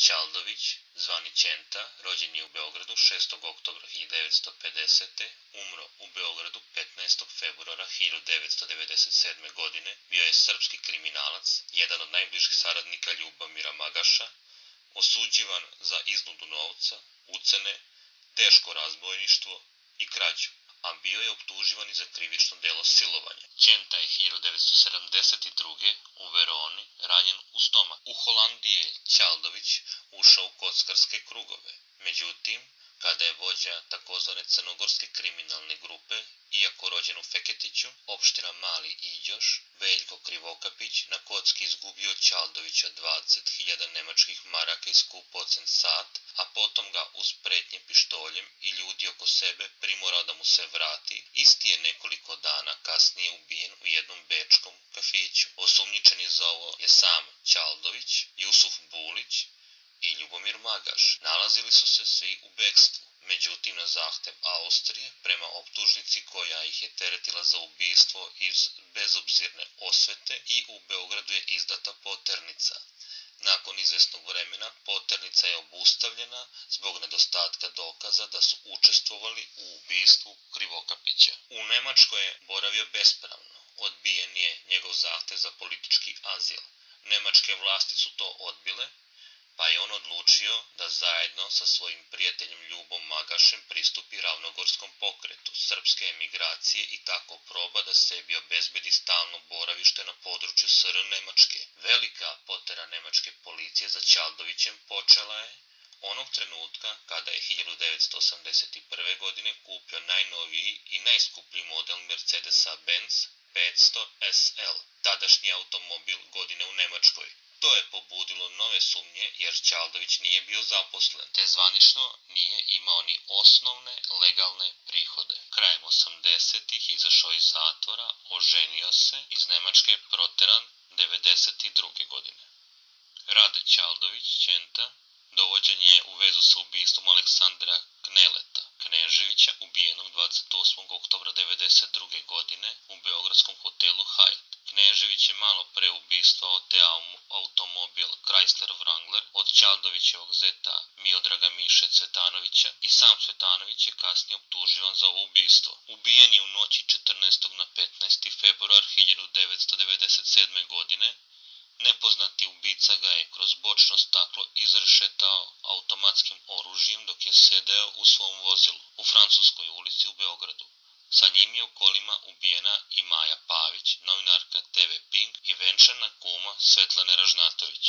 Čaldović, zvani Ćenta, rođen je u Beogradu 6. oktobra 1950. Umro u Beogradu 15. februara 1997. godine, bio je srpski kriminalac, jedan od najbližih saradnika Ljubomira Magaša, osuđivan za iznudu novca, ucene, teško razbojništvo i krađu, a bio je optuživan i za krivično delo silovanja. Ćenta je 1972. u Veroni ranjen u stomak. U Holandiji je Čaldović ušao u kockarske krugove. Međutim, kada je vođa takozvane crnogorske kriminalne grupe, iako rođen u Feketiću, opština Mali Iđoš, Veljko Krivokapić na kocki izgubio Čaldovića 20.000 nemačkih maraka i skupocen sat, a potom ga uz pretnje pištoljem i ljudi oko sebe primorao da mu se vrati, isti je nekoliko dana kasnije ubijen u jednom bečkom kafiću. Osumnjičeni za ovo je sam Čaldović, Jusuf Bulić i Ljubomir Magaš. Nalazili su se svi u bekstvu. Međutim, na zahtev Austrije, prema optužnici koja ih je teretila za ubistvo iz bezobzirne osvete, i u Beogradu je izdata poternica. Nakon izvesnog vremena poternica je obustavljena zbog nedostatka dokaza da su učestvovali u ubistvu Krivokapića. U Nemačkoj je boravio bespravno. Odbijen je njegov zahtev za politički azil. Nemačke vlasti su to odbile, pa je on odlučio da zajedno sa svojim prijateljem Ljubom Magašem pristupi ravnogorskom pokretu srpske emigracije i tako proba da sebi obezbedi stalno boravište na području SR Nemačke. Velika potera nemačke policije za Čaldovićem počela je onog trenutka kada je 1981. godine kupio najnoviji i najskuplji model Mercedesa Benz 500 SL, tadašnji automobil godine u Nemačkoj. To je pobudilo nove sumnje jer Čaldović nije bio zaposlen, te zvanično nije imao ni osnovne legalne prihode. Krajem 80-ih izašao iz zatvora, oženio se, iz Nemačke je proteran 92. godine. Rade Čaldović, Ćenta, dovođen je u vezu sa ubistvom Aleksandra Kneleta Kneževića, ubijenog 28. oktobra 92. godine u beogradskom hotelu Hyatt. Knežević je malo pre ubistva oteo automobil Chrysler Wrangler od Čaldovićevog zeta Miodraga Miše Cvetanovića i sam Cvetanović je kasnije optuživan za ovo ubistvo. Ubijen je u noći 14. na 15. februar 1997. godine. Nepoznati ubica ga je kroz bočno staklo izrešetao automatskim oružjem dok je sedeo u svom vozilu u Francuskoj ulici u Beogradu. Sa njim je u kolima ubijena i Maja Pavić, novinarka TV Pink i venčana kuma Svetlane Ražnatović.